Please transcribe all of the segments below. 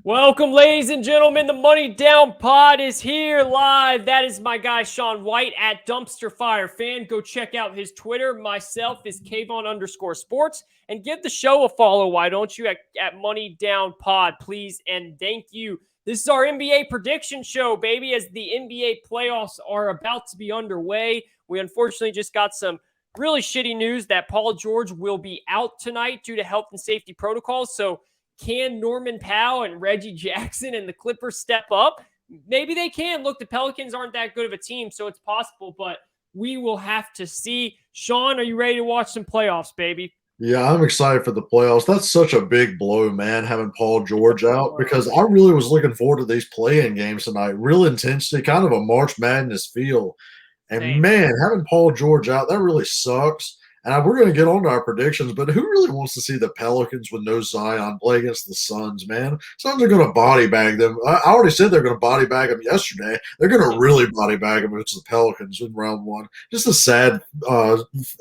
Welcome, ladies and gentlemen. The Money Down Pod is here live. That is my guy, Sean White at Dumpster Fire Fan. Go check out his Twitter. Myself is Kayvon_sports. And give the show a follow, why don't you, at Money Down Pod, please. And thank you. This is our NBA prediction show, baby, as the NBA playoffs are about to be underway. We unfortunately just got some really shitty news that Paul George will be out tonight due to health and safety protocols. So can Norman Powell and Reggie Jackson and the Clippers step up? Maybe they can. Look, the Pelicans aren't that good of a team, so it's possible, but we will have to see. Sean, are you ready to watch some playoffs, baby? Yeah, I'm excited for the playoffs. That's such a big blow, man, having Paul George out, because I really was looking forward to these play-in games tonight. Real intensity, kind of a March Madness feel. And Same. man, having Paul George out, that really sucks. And we're going to get on to our predictions, but who really wants to see the Pelicans with no Zion play against the Suns, man? Suns are going to body bag them. I already said they're going to body bag them yesterday. They're going to really body bag them against the Pelicans in round one. Just a sad,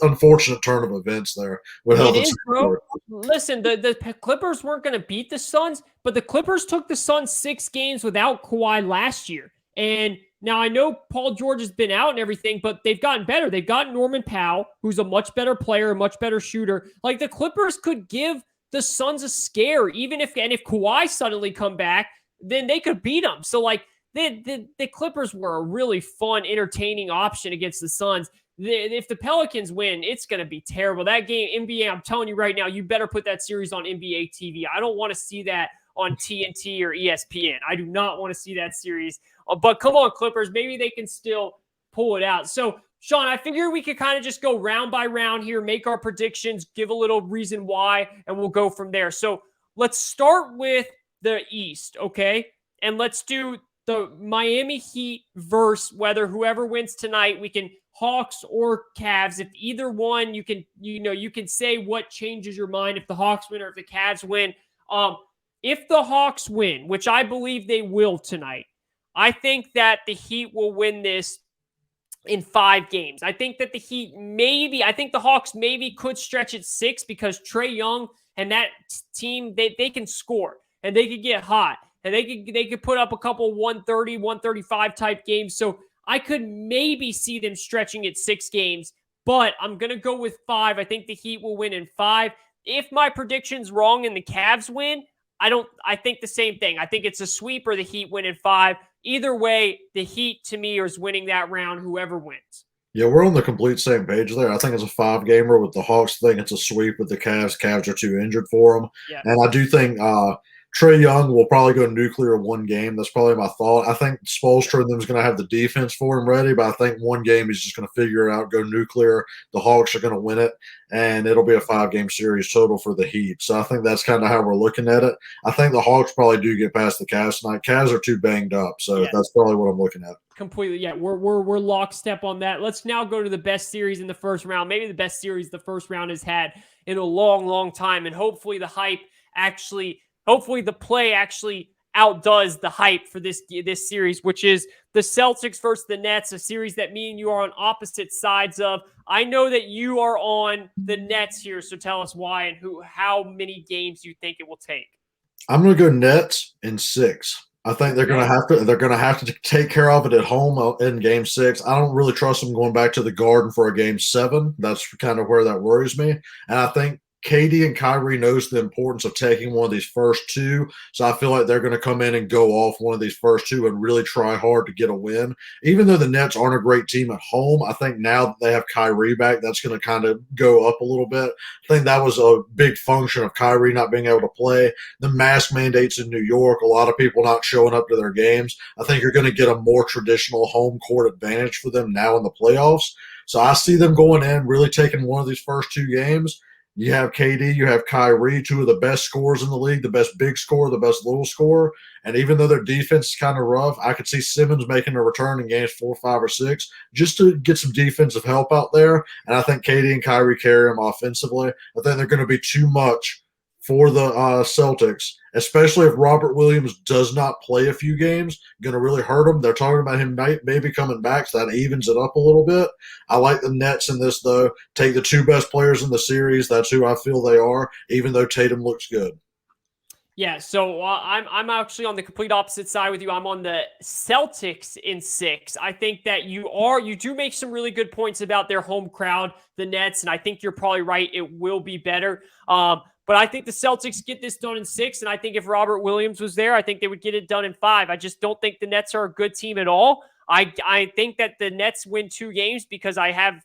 unfortunate turn of events there. It is, bro. Listen, the Clippers weren't going to beat the Suns, but the Clippers took the Suns 6 games without Kawhi last year. And now, I know Paul George has been out and everything, but they've gotten better. They've got Norman Powell, who's a much better player, a much better shooter. Like, the Clippers could give the Suns a scare, even if Kawhi suddenly come back, then they could beat them. So, like, the Clippers were a really fun, entertaining option against the Suns. If the Pelicans win, it's going to be terrible. That game, NBA, I'm telling you right now, you better put that series on NBA TV. I don't want to see that on TNT or ESPN. I do not want to see that series. But come on, Clippers. Maybe they can still pull it out. So, Sean, I figure we could kind of just go round by round here, make our predictions, give a little reason why, and we'll go from there. So let's start with the East, okay? And let's do the Miami Heat versus whether whoever wins tonight, we can Hawks or Cavs. If either one, you can say what changes your mind if the Hawks win or if the Cavs win. If the Hawks win, which I believe they will tonight, I think that the Heat will win this in 5 games. I think that I think the Hawks maybe could stretch it 6 because Trae Young and that team, they can score and they could get hot and they could put up a couple 130, 135 type games. So I could maybe see them stretching it 6 games, but I'm going to go with 5. I think the Heat will win in 5. If my prediction's wrong and the Cavs win, I think the same thing. I think it's a sweep or the Heat win in 5. Either way, the Heat, to me, is winning that round, whoever wins. Yeah, we're on the complete same page there. I think it's a 5-gamer with the Hawks thing. It's a sweep with the Cavs. Cavs are too injured for them. Yeah. And I do think Trae Young will probably go nuclear 1 game. That's probably my thought. I think Spoelstra and them is going to have the defense for him ready, but I think 1 game he's just going to figure it out, go nuclear. The Hawks are going to win it, and it'll be a 5-game series total for the Heat. So I think that's kind of how we're looking at it. I think the Hawks probably do get past the Cavs tonight. Cavs are too banged up, so that's probably what I'm looking at. Completely, yeah. We're lockstep on that. Let's now go to the best series in the first round. Maybe the best series the first round has had in a long, long time, and hopefully the play actually outdoes the hype for this series, which is the Celtics versus the Nets, a series that me and you are on opposite sides of. I know that you are on the Nets here, so tell us why and how many games you think it will take. I'm going to go Nets in 6. I think they're going to have to take care of it at home in Game 6. I don't really trust them going back to the Garden for a Game 7. That's kind of where that worries me. And I think KD and Kyrie knows the importance of taking one of these first 2, so I feel like they're going to come in and go off one of these first 2 and really try hard to get a win. Even though the Nets aren't a great team at home, I think now that they have Kyrie back, that's going to kind of go up a little bit. I think that was a big function of Kyrie not being able to play. The mask mandates in New York, a lot of people not showing up to their games. I think you're going to get a more traditional home court advantage for them now in the playoffs. So I see them going in, really taking one of these first 2 games. You have KD, you have Kyrie, 2 of the best scorers in the league, the best big scorer, the best little scorer. And even though their defense is kind of rough, I could see Simmons making a return in games 4, 5, or 6 just to get some defensive help out there. And I think KD and Kyrie carry them offensively. I think they're going to be too much for the Celtics, especially if Robert Williams does not play a few games, going to really hurt them. They're talking about him maybe coming back, so that evens it up a little bit. I like the Nets in this, though. Take the 2 best players in the series. That's who I feel they are, even though Tatum looks good. Yeah, so I'm actually on the complete opposite side with you. I'm on the Celtics in 6. I think that you do make some really good points about their home crowd, the Nets, and I think you're probably right. It will be better. But I think the Celtics get this done in 6, and I think if Robert Williams was there, I think they would get it done in 5. I just don't think the Nets are a good team at all. I think that the Nets win 2 games because I have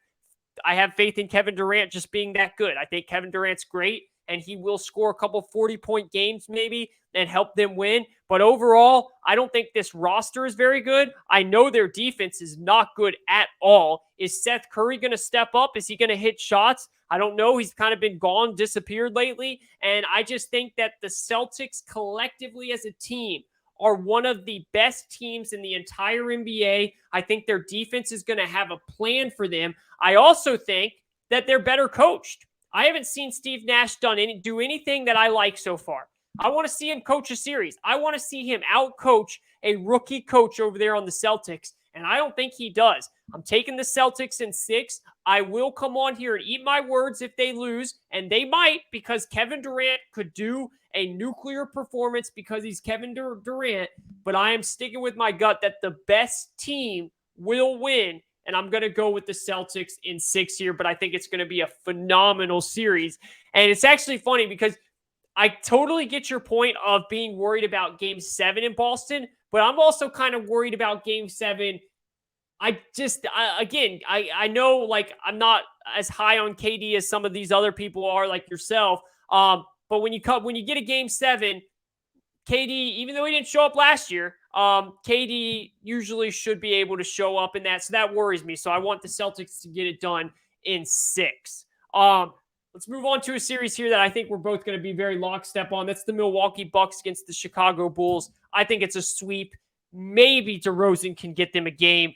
faith in Kevin Durant just being that good. I think Kevin Durant's great, and he will score a couple 40-point games maybe and help them win. But overall, I don't think this roster is very good. I know their defense is not good at all. Is Seth Curry going to step up? Is he going to hit shots? I don't know. He's kind of been gone, disappeared lately. And I just think that the Celtics collectively as a team are one of the best teams in the entire NBA. I think their defense is going to have a plan for them. I also think that they're better coached. I haven't seen Steve Nash do anything that I like so far. I want to see him coach a series. I want to see him out-coach a rookie coach over there on the Celtics, and I don't think he does. I'm taking the Celtics in 6. I will come on here and eat my words if they lose, and they might because Kevin Durant could do a nuclear performance because he's Kevin Durant, but I am sticking with my gut that the best team will win, and I'm going to go with the Celtics in 6 here, but I think it's going to be a phenomenal series. And it's actually funny because I totally get your point of being worried about Game 7 in Boston, but I'm also kind of worried about Game 7. I know like I'm not as high on KD as some of these other people are, like yourself. But when you get a Game 7, KD, even though he didn't show up last year, KD usually should be able to show up in that. So that worries me. So I want the Celtics to get it done in 6. Let's move on to a series here that I think we're both going to be very lockstep on. That's the Milwaukee Bucks against the Chicago Bulls. I think it's a sweep. Maybe DeRozan can get them a game.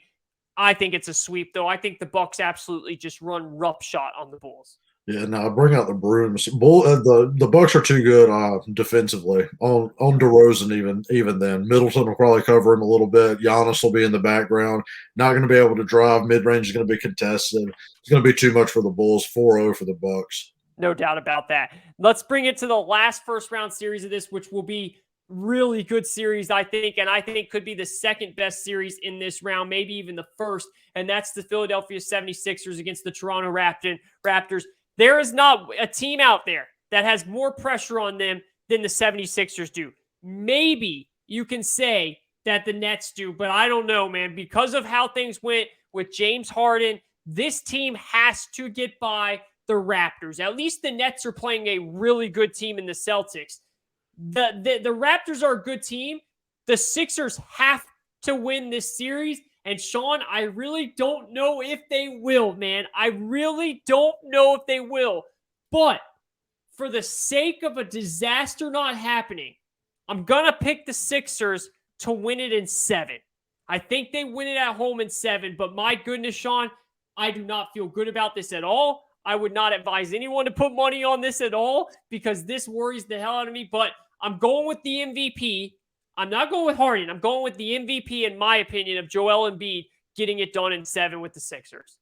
I think it's a sweep, though. I think the Bucks absolutely just run roughshod on the Bulls. Yeah, no, bring out the brooms. The Bucks are too good defensively on DeRozan. Even then, Middleton will probably cover him a little bit. Giannis will be in the background. Not going to be able to drive. Mid range is going to be contested. It's going to be too much for the Bulls. 4-0 for the Bucks. No doubt about that. Let's bring it to the last first round series of this, which will be really good series, I think, and I think could be the second best series in this round, maybe even the first, and that's the Philadelphia 76ers against the Toronto Raptors. There is not a team out there that has more pressure on them than the 76ers do. Maybe you can say that the Nets do, but I don't know, man. Because of how things went with James Harden, this team has to get by the Raptors. At least the Nets are playing a really good team in the Celtics. The Raptors are a good team. The Sixers have to win this series. And Sean, I really don't know if they will, man. I really don't know if they will. But for the sake of a disaster not happening, I'm going to pick the Sixers to win it in 7. I think they win it at home in 7. But my goodness, Sean, I do not feel good about this at all. I would not advise anyone to put money on this at all because this worries the hell out of me. But I'm going with the MVP. I'm not going with Harden. I'm going with the MVP, in my opinion, of Joel Embiid getting it done in 7 with the Sixers.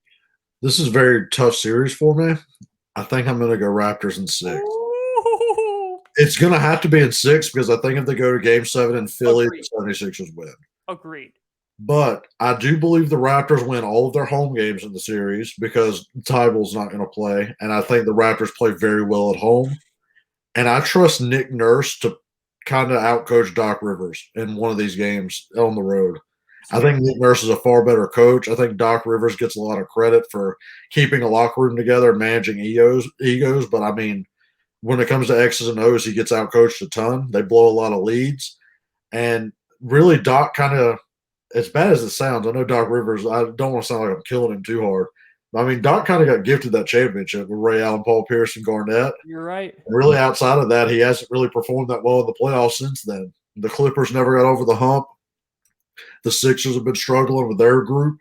This is a very tough series for me. I think I'm going to go Raptors in 6. Ooh. It's going to have to be in 6 because I think if they go to Game 7 in Philly, Agreed. the 76ers win. Agreed. But I do believe the Raptors win all of their home games in the series because Tybalt's not going to play, and I think the Raptors play very well at home. And I trust Nick Nurse to kind of outcoach Doc Rivers in one of these games on the road. I think Nick Nurse is a far better coach. I think Doc Rivers gets a lot of credit for keeping a locker room together and managing egos. But, I mean, when it comes to X's and O's, he gets outcoached a ton. They blow a lot of leads. And really, Doc kind of – as bad as it sounds, I know Doc Rivers – I don't want to sound like I'm killing him too hard. I mean, Doc kind of got gifted that championship with Ray Allen, Paul Pierce, and Garnett. You're right. And really, outside of that, he hasn't really performed that well in the playoffs since then. The Clippers never got over the hump. The Sixers have been struggling with their group.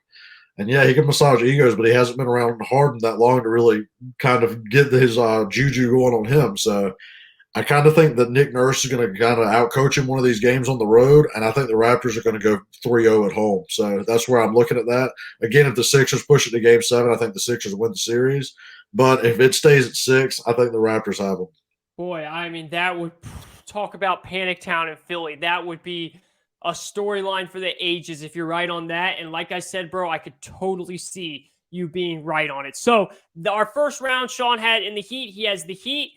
And, yeah, he can massage egos, but he hasn't been around Harden that long to really kind of get his juju going on him. So I kind of think that Nick Nurse is going to kind of outcoach him one of these games on the road, and I think the Raptors are going to go 3-0 at home. So that's where I'm looking at that. Again, if the Sixers push it to Game 7, I think the Sixers win the series. But if it stays at 6, I think the Raptors have them. Boy, I mean, that would talk about Panic Town in Philly. That would be a storyline for the ages if you're right on that. And like I said, bro, I could totally see you being right on it. So our first round, Sean had in the Heat. He has the Heat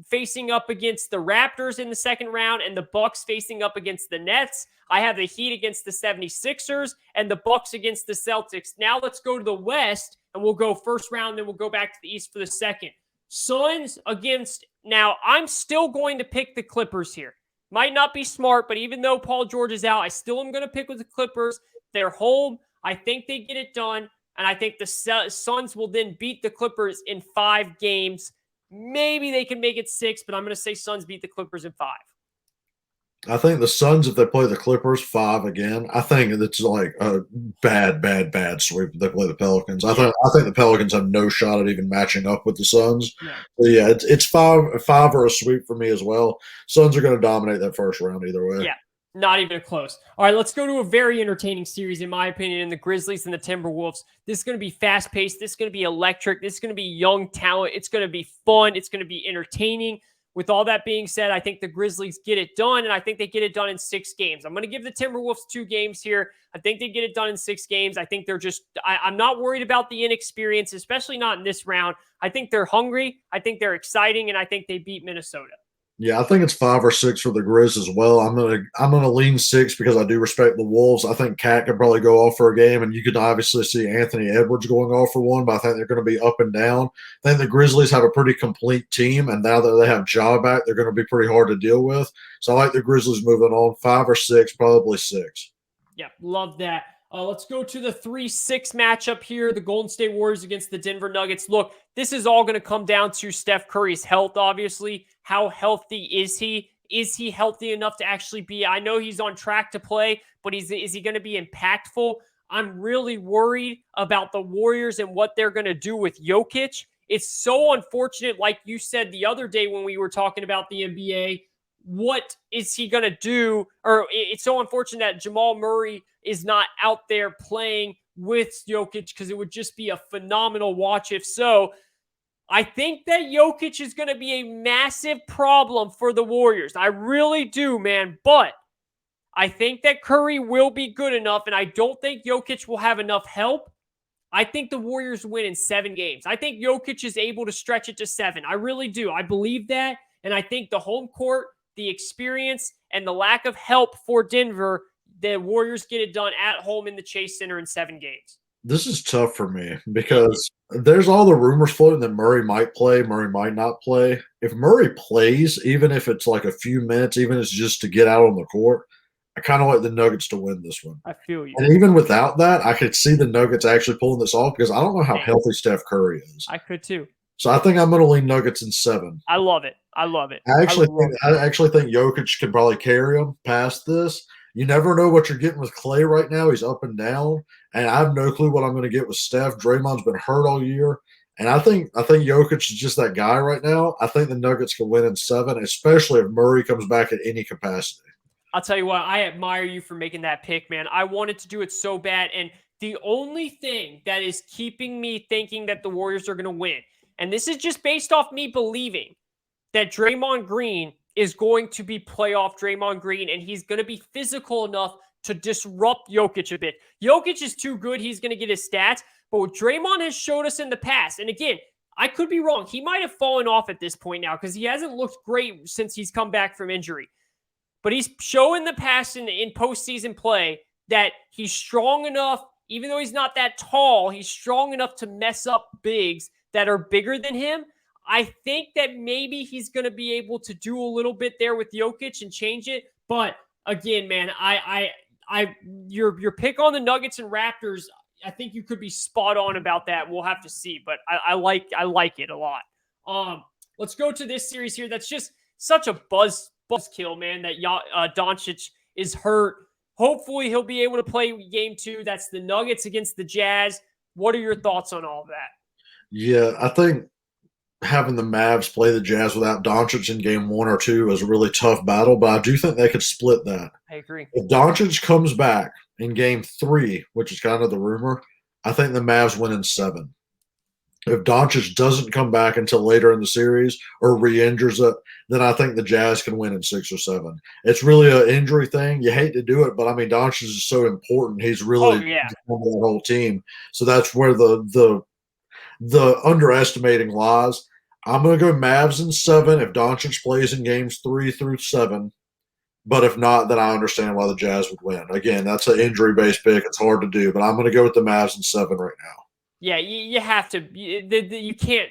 facing up against the Raptors in the second round and the Bucks facing up against the Nets. I have the Heat against the 76ers and the Bucks against the Celtics. Now let's go to the West, and we'll go first round, then we'll go back to the East for the second. Suns against, now I'm still going to pick the Clippers here. Might not be smart, but even though Paul George is out, I still am going to pick with the Clippers. They're home. I think they get it done, and I think the Suns will then beat the Clippers in 5 games. Maybe they can make it 6, but I'm going to say Suns beat the Clippers in 5. I think the Suns, if they play the Clippers 5 again, I think it's like a bad sweep if they play the Pelicans. I think the Pelicans have no shot at even matching up with the Suns. Yeah, yeah, it's five or a sweep for me as well. Suns are going to dominate that first round either way. Yeah, not even close. All right, let's go to a very entertaining series, in my opinion, in the Grizzlies and the Timberwolves. This is going to be fast-paced. This is going to be electric. This is going to be young talent. It's going to be fun. It's going to be entertaining. With all that being said, I think the Grizzlies get it done, and I think they get it done in 6 games. I'm going to give the Timberwolves 2 games here. I think they get it done in 6 games. I think they're just I'm not worried about the inexperience, especially not in this round. I think they're hungry. I think they're exciting, and I think they beat Minnesota. Yeah, I think it's 5 or 6 for the Grizz as well. I'm gonna lean 6 because I do respect the Wolves. I think Cat could probably go off for a game, and you could obviously see Anthony Edwards going off for one, but I think they're going to be up and down. I think the Grizzlies have a pretty complete team, and now that they have Ja back, they're going to be pretty hard to deal with. So I like the Grizzlies moving on 5 or 6, probably 6. Yeah, love that. Let's go to the 3-6 matchup here, the Golden State Warriors against the Denver Nuggets. Look, this is all going to come down to Steph Curry's health, obviously. How healthy is he? Is he healthy enough to actually be – I know he's on track to play, but is he going to be impactful? I'm really worried about the Warriors and what they're going to do with Jokic. It's so unfortunate, like you said the other day when we were talking about the NBA, what is he going to do? Or it's so unfortunate that Jamal Murray is not out there playing with Jokic because it would just be a phenomenal watch if so. I think that Jokic is going to be a massive problem for the Warriors. I really do, man. But I think that Curry will be good enough, and I don't think Jokic will have enough help. I think the Warriors win in 7 games. I think Jokic is able to stretch it to 7. I really do. I believe that, and I think the home court, the experience, and the lack of help for Denver, the Warriors get it done at home in the Chase Center in 7 games. This is tough for me because there's all the rumors floating that Murray might play, Murray might not play. If Murray plays, even if it's like a few minutes, even if it's just to get out on the court, I kind of like the Nuggets to win this one. I feel you. And even without that, I could see the Nuggets actually pulling this off because I don't know how healthy Steph Curry is. I could too. So I think I'm going to lean Nuggets in 7. I love it. I love it. I actually think Jokic can probably carry him past this. You never know what you're getting with Clay right now. He's up and down, and I have no clue what I'm going to get with Steph. Draymond's been hurt all year, and I think Jokic is just that guy right now. I think the Nuggets can win in 7, especially if Murray comes back at any capacity. I'll tell you what, I admire you for making that pick, man. I wanted to do it so bad, and the only thing that is keeping me thinking that the Warriors are going to win, and this is just based off me believing that Draymond Green is going to be playoff Draymond Green, and he's going to be physical enough to disrupt Jokic a bit. Jokic is too good. He's going to get his stats, but what Draymond has showed us in the past, and again, I could be wrong. He might have fallen off at this point now because he hasn't looked great since he's come back from injury. But he's shown in the past in postseason play that he's strong enough, even though he's not that tall, he's strong enough to mess up bigs that are bigger than him. I think that maybe he's going to be able to do a little bit there with Jokic and change it. But again, man, your pick on the Nuggets and Raptors, I think you could be spot on about that. We'll have to see, but I like it a lot. Let's go to this series here. That's just such a buzzkill, man. That Doncic is hurt. Hopefully, he'll be able to play game 2. That's the Nuggets against the Jazz. What are your thoughts on all of that? Yeah, I think having the Mavs play the Jazz without Doncic in game 1 or 2 is a really tough battle, but I do think they could split that. I agree. If Doncic comes back in game 3, which is kind of the rumor, I think the Mavs win in 7. If Doncic doesn't come back until later in the series or re-injures it, then I think the Jazz can win in 6 or 7. It's really an injury thing. You hate to do it, but I mean Doncic is so important. He's really yeah. the whole team. So that's where the underestimating lies. I'm going to go Mavs in 7 if Doncic plays in games 3 through 7. But if not, then I understand why the Jazz would win. Again, that's an injury-based pick. It's hard to do, but I'm going to go with the Mavs in 7 right now. Yeah, you have to. You can't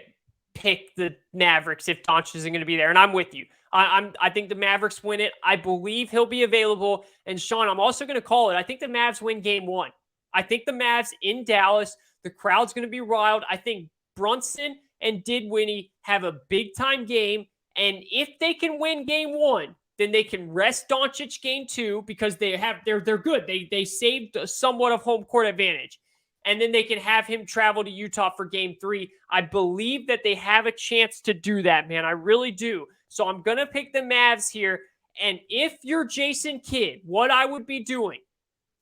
pick the Mavericks if Doncic isn't going to be there, and I'm with you. I think the Mavericks win it. I believe he'll be available. And Sean, I'm also going to call it. I think the Mavs win Game 1. I think the Mavs in Dallas. The crowd's going to be riled. I think Brunson and Dinwiddie have a big time game, and if they can win Game 1, then they can rest Doncic Game 2 because they're good. They saved somewhat of home court advantage. And then they can have him travel to Utah for Game 3. I believe that they have a chance to do that, man. I really do. So I'm going to pick the Mavs here. And if you're Jason Kidd, what I would be doing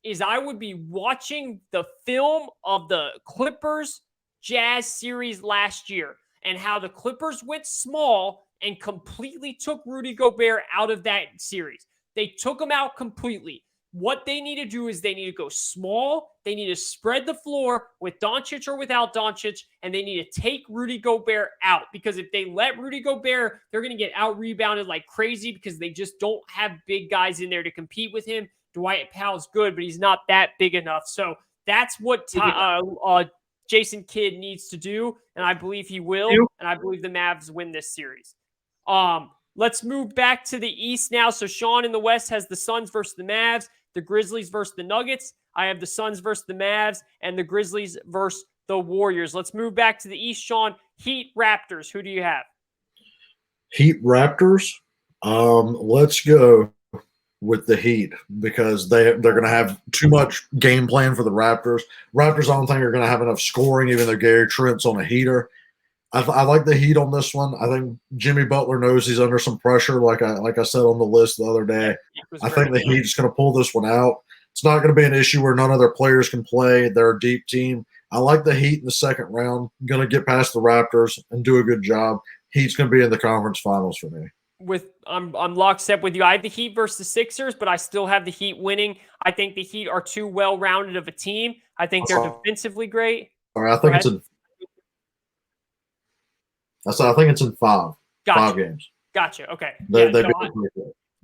is I would be watching the film of the Clippers Jazz series last year and how the Clippers went small and completely took Rudy Gobert out of that series. They took him out completely. What they need to do is they need to go small. They need to spread the floor with Doncic or without Doncic, and they need to take Rudy Gobert out because if they let Rudy Gobert, they're going to get out-rebounded like crazy because they just don't have big guys in there to compete with him. Dwight Powell's good, but he's not that big enough. So that's what Jason Kidd needs to do, and I believe he will, and I believe the Mavs win this series. Let's move back to the East now. So Sean in the West has the Suns versus the Mavs, the Grizzlies versus the Nuggets. I have the Suns versus the Mavs, and the Grizzlies versus the Warriors. Let's move back to the East, Sean. Heat, Raptors. Who do you have? Heat, Raptors. Let's go with the Heat because they're going to have too much game plan for the Raptors. Raptors, I don't think are going to have enough scoring, even though Gary Trent's on a heater. I like the Heat on this one. I think Jimmy Butler knows he's under some pressure, like I said on the list the other day. I think the Heat's going to pull this one out. It's not going to be an issue where none of their players can play. They're a deep team. I like the Heat in the second round. Going to get past the Raptors and do a good job. Heat's going to be in the conference finals for me. I'm lockstep with you. I have the Heat versus the Sixers, but I still have the Heat winning. I think the Heat are too well-rounded of a team. I think they're defensively great. All right, I think it's in 5. Gotcha. 5 games. Gotcha. Okay.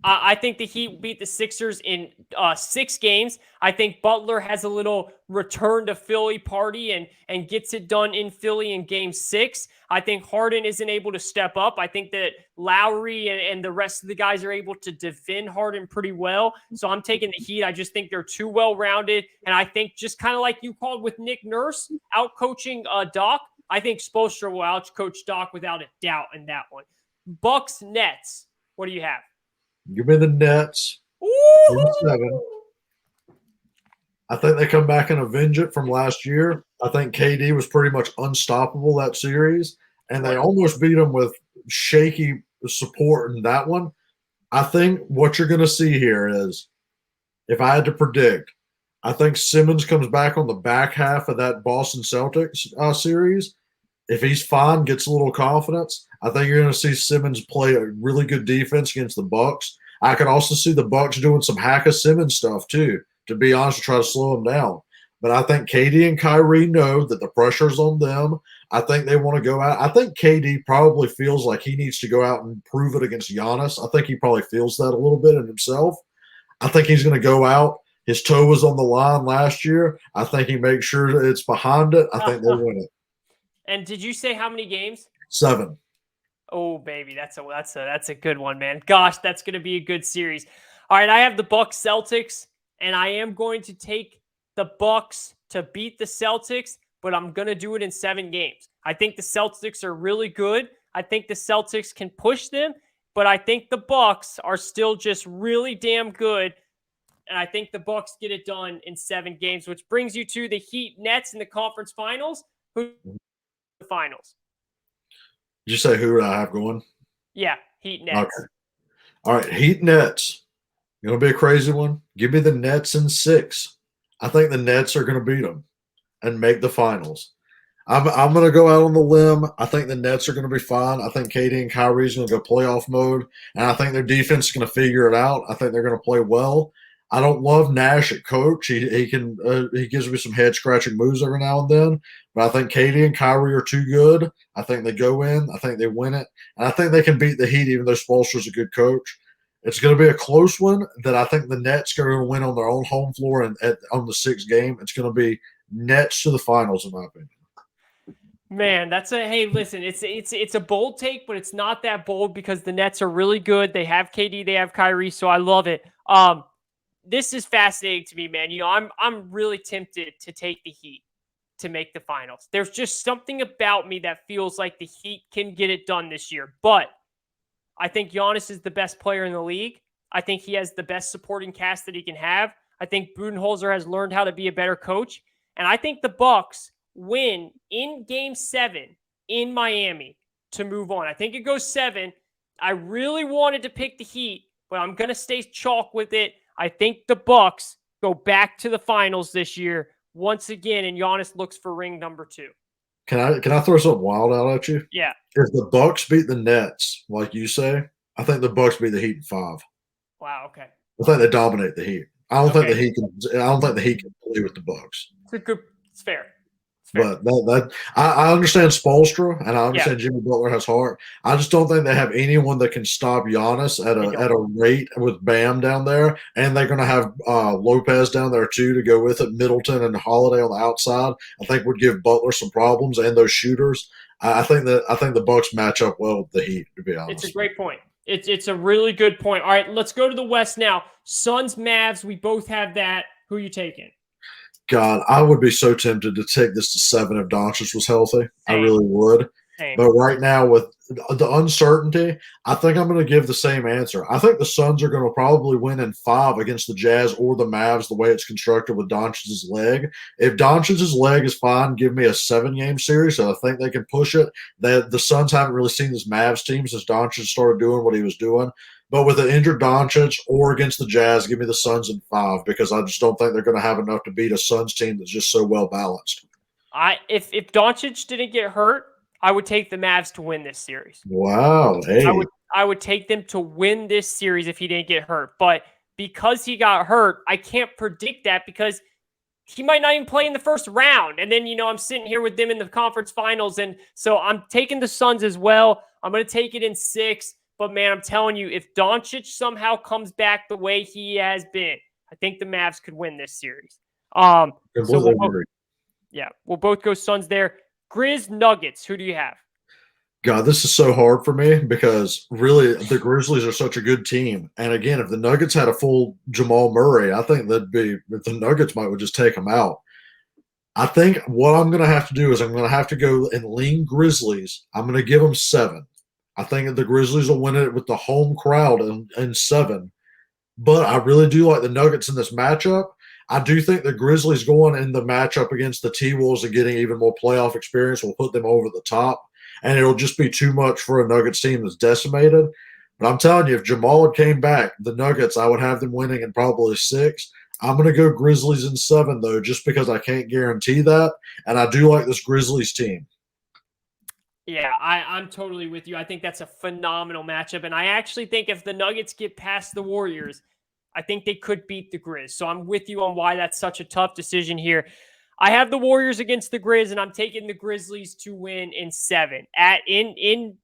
I think the Heat beat the Sixers in 6 games. I think Butler has a little return to Philly party and gets it done in Philly in Game 6. I think Harden isn't able to step up. I think that Lowry and the rest of the guys are able to defend Harden pretty well. So I'm taking the Heat. I just think they're too well-rounded. And I think just kind of like you called with Nick Nurse out-coaching Doc, I think Spoelstra will out-coach Doc without a doubt in that one. Bucks, Nets. What do you have? Give me the Nets. Ooh! 7. I think they come back and avenge it from last year. I think KD was pretty much unstoppable that series, and they almost beat them with shaky support in that one. I think what you're going to see here is, if I had to predict, I think Simmons comes back on the back half of that Boston Celtics series. If he's fine, gets a little confidence, I think you're going to see Simmons play a really good defense against the Bucks. I could also see the Bucks doing some hack of Simmons stuff too, to be honest, to try to slow him down. But I think KD and Kyrie know that the pressure's on them. I think they want to go out. I think KD probably feels like he needs to go out and prove it against Giannis. I think he probably feels that a little bit in himself. I think he's going to go out. His toe was on the line last year. I think he makes sure that it's behind it. I think they win it. And did you say how many games? 7. Oh, baby, that's a good one, man. Gosh, that's going to be a good series. All right, I have the Bucks Celtics, and I am going to take the Bucks to beat the Celtics, but I'm going to do it in 7 games. I think the Celtics are really good. I think the Celtics can push them, but I think the Bucks are still just really damn good. And I think the Bucks get it done in 7 games, which brings you to the Heat Nets in the conference finals. Who the finals? Did you say who I have going? Yeah, Heat Nets. Okay. All right, Heat Nets. Going to be a crazy one. Give me the Nets in 6. I think the Nets are going to beat them and make the finals. I'm going to go out on the limb. I think the Nets are going to be fine. I think KD and Kyrie is going to go playoff mode, and I think their defense is going to figure it out. I think they're going to play well. I don't love Nash at coach. He gives me some head scratching moves every now and then, but I think KD and Kyrie are too good. I think they go in. I think they win it, and I think they can beat the Heat even though Spoelstra's a good coach. It's going to be a close one that I think the Nets are going to win on their own home floor and on the sixth game. It's going to be Nets to the finals, in my opinion. Man, hey, listen, it's a bold take, but it's not that bold because the Nets are really good. They have KD, they have Kyrie, so I love it. This is fascinating to me, man. I'm really tempted to take the Heat to make the finals. There's just something about me that feels like the Heat can get it done this year. But I think Giannis is the best player in the league. I think he has the best supporting cast that he can have. I think Budenholzer has learned how to be a better coach. And I think the Bucks win in Game 7 in Miami to move on. I think it goes 7. I really wanted to pick the Heat, but I'm going to stay chalk with it. I think the Bucks go back to the finals this year once again, and Giannis looks for ring number 2. Can I throw something wild out at you? Yeah. If the Bucks beat the Nets, like you say, I think the Bucks beat the Heat in 5. Wow. Okay. I think they dominate the Heat. I don't think the Heat can play with the Bucks. It's fair. But I understand Spoelstra and I understand Jimmy Butler has heart. I just don't think they have anyone that can stop Giannis at a rate with Bam down there, and they're going to have Lopez down there too to go with it. Middleton and Holiday on the outside, I think would give Butler some problems and those shooters. I think the Bucks match up well with the Heat. To be honest, it's a great point. It's a really good point. All right, let's go to the West now. Suns, Mavs. We both have that. Who are you taking? God, I would be so tempted to take this to 7 if Doncic was healthy. Same. I really would. Same. But right now, with the uncertainty, I think I'm going to give the same answer. I think the Suns are going to probably win in 5 against the Jazz or the Mavs the way it's constructed with Doncic's leg. If Doncic's leg is fine, give me a 7-game series. So I think they can push it. The Suns haven't really seen this Mavs team since Doncic started doing what he was doing. But with an injured Doncic or against the Jazz, give me the Suns in 5 because I just don't think they're going to have enough to beat a Suns team that's just so well balanced. If Doncic didn't get hurt, I would take the Mavs to win this series. Wow. Hey. I would take them to win this series if he didn't get hurt. But because he got hurt, I can't predict that because he might not even play in the first round. And then, I'm sitting here with them in the conference finals. And so I'm taking the Suns as well. I'm going to take it in 6. But, man, I'm telling you, if Doncic somehow comes back the way he has been, I think the Mavs could win this series. We'll both go Suns there. Grizz Nuggets, who do you have? God, this is so hard for me because really the Grizzlies are such a good team. And, again, if the Nuggets had a full Jamal Murray, I think the Nuggets would just take him out. I think what I'm going to have to do is I'm going to have to go and lean Grizzlies. I'm going to give them 7. I think that the Grizzlies will win it with the home crowd in 7. But I really do like the Nuggets in this matchup. I do think the Grizzlies going in the matchup against the T-Wolves and getting even more playoff experience will put them over the top. And it'll just be too much for a Nuggets team that's decimated. But I'm telling you, if Jamal came back, the Nuggets, I would have them winning in probably 6. I'm going to go Grizzlies in 7, though, just because I can't guarantee that. And I do like this Grizzlies team. Yeah, I'm totally with you. I think that's a phenomenal matchup. And I actually think if the Nuggets get past the Warriors, I think they could beat the Grizz. So I'm with you on why that's such a tough decision here. I have the Warriors against the Grizz, and I'm taking the Grizzlies to win in 7. In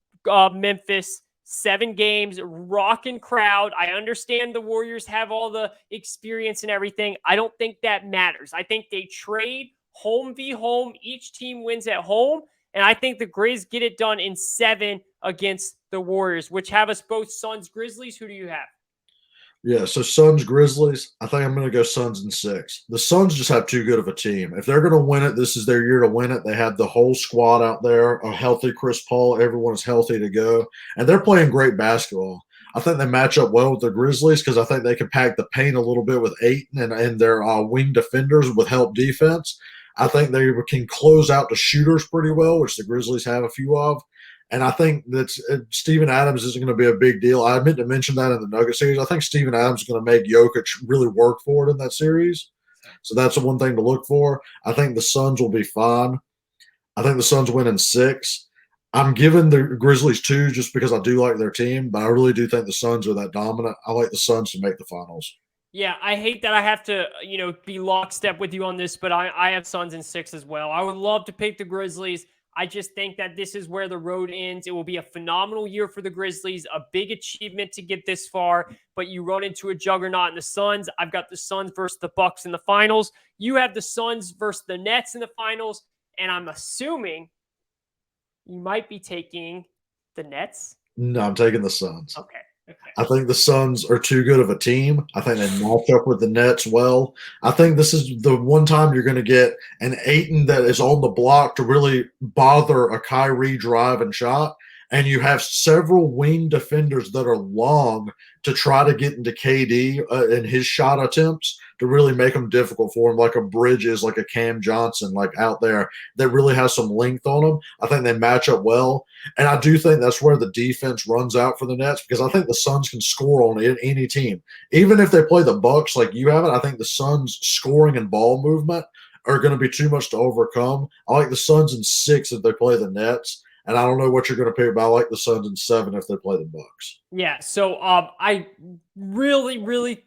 Memphis, 7 games, rocking crowd. I understand the Warriors have all the experience and everything. I don't think that matters. I think they trade home v. home. Each team wins at home. And I think the Grizz get it done in 7 against the Warriors, which have us both Suns, Grizzlies. Who do you have? Yeah, so Suns, Grizzlies. I think I'm going to go Suns in 6. The Suns just have too good of a team. If they're going to win it, this is their year to win it. They have the whole squad out there, a healthy Chris Paul. Everyone is healthy to go. And they're playing great basketball. I think they match up well with the Grizzlies because I think they can pack the paint a little bit with Ayton and their wing defenders with help defense. I think they can close out the shooters pretty well, which the Grizzlies have a few of. And I think that Steven Adams isn't going to be a big deal. I meant to mention that in the Nugget series. I think Steven Adams is going to make Jokic really work for it in that series. So that's the one thing to look for. I think the Suns will be fine. I think the Suns win in 6. I'm giving the Grizzlies 2 just because I do like their team, but I really do think the Suns are that dominant. I like the Suns to make the finals. Yeah, I hate that I have to, be lockstep with you on this, but I have Suns in 6 as well. I would love to pick the Grizzlies. I just think that this is where the road ends. It will be a phenomenal year for the Grizzlies, a big achievement to get this far, but you run into a juggernaut in the Suns. I've got the Suns versus the Bucks in the finals. You have the Suns versus the Nets in the finals, and I'm assuming you might be taking the Nets. No, I'm taking the Suns. Okay. I think the Suns are too good of a team. I think they match up with the Nets well. I think this is the one time you're going to get an Ayton that is on the block to really bother a Kyrie drive and shot. And you have several wing defenders that are long to try to get into KD in his shot attempts to really make them difficult for him, like a Bridges, like a Cam Johnson, like out there that really has some length on them. I think they match up well. And I do think that's where the defense runs out for the Nets because I think the Suns can score on any team. Even if they play the Bucks like you have it, I think the Suns' scoring and ball movement are going to be too much to overcome. I like the Suns in 6 if they play the Nets. And I don't know what you're going to pick, but I like the Suns in 7 if they play the Bucks. Yeah, so I really, really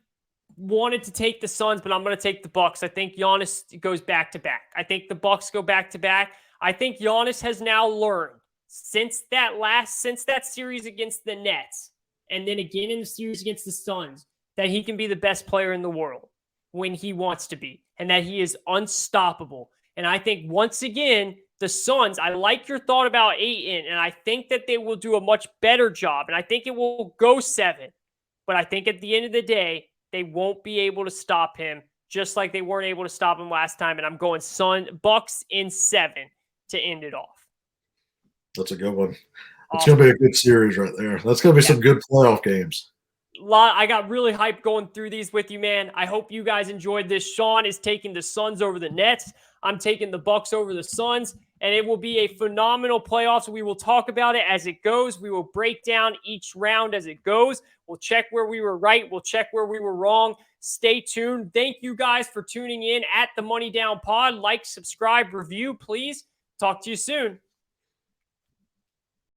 wanted to take the Suns, but I'm going to take the Bucks. I think Giannis goes back to back. I think the Bucks go back to back. I think Giannis has now learned since that series against the Nets, and then again in the series against the Suns, that he can be the best player in the world when he wants to be, and that he is unstoppable. And I think once again, the Suns, I like your thought about Ayton, and I think that they will do a much better job, and I think it will go 7. But I think at the end of the day, they won't be able to stop him, just like they weren't able to stop him last time. And I'm going Bucks in 7 to end it off. That's a good one. It's going to be a good series right there. That's going to be some good playoff games. I got really hyped going through these with you, man. I hope you guys enjoyed this. Sean is taking the Suns over the Nets. I'm taking the Bucks over the Suns, and it will be a phenomenal playoffs. We will talk about it as it goes. We will break down each round as it goes. We'll check where we were right. We'll check where we were wrong. Stay tuned. Thank you guys for tuning in at the Money Down Pod. Like, subscribe, review, please. Talk to you soon.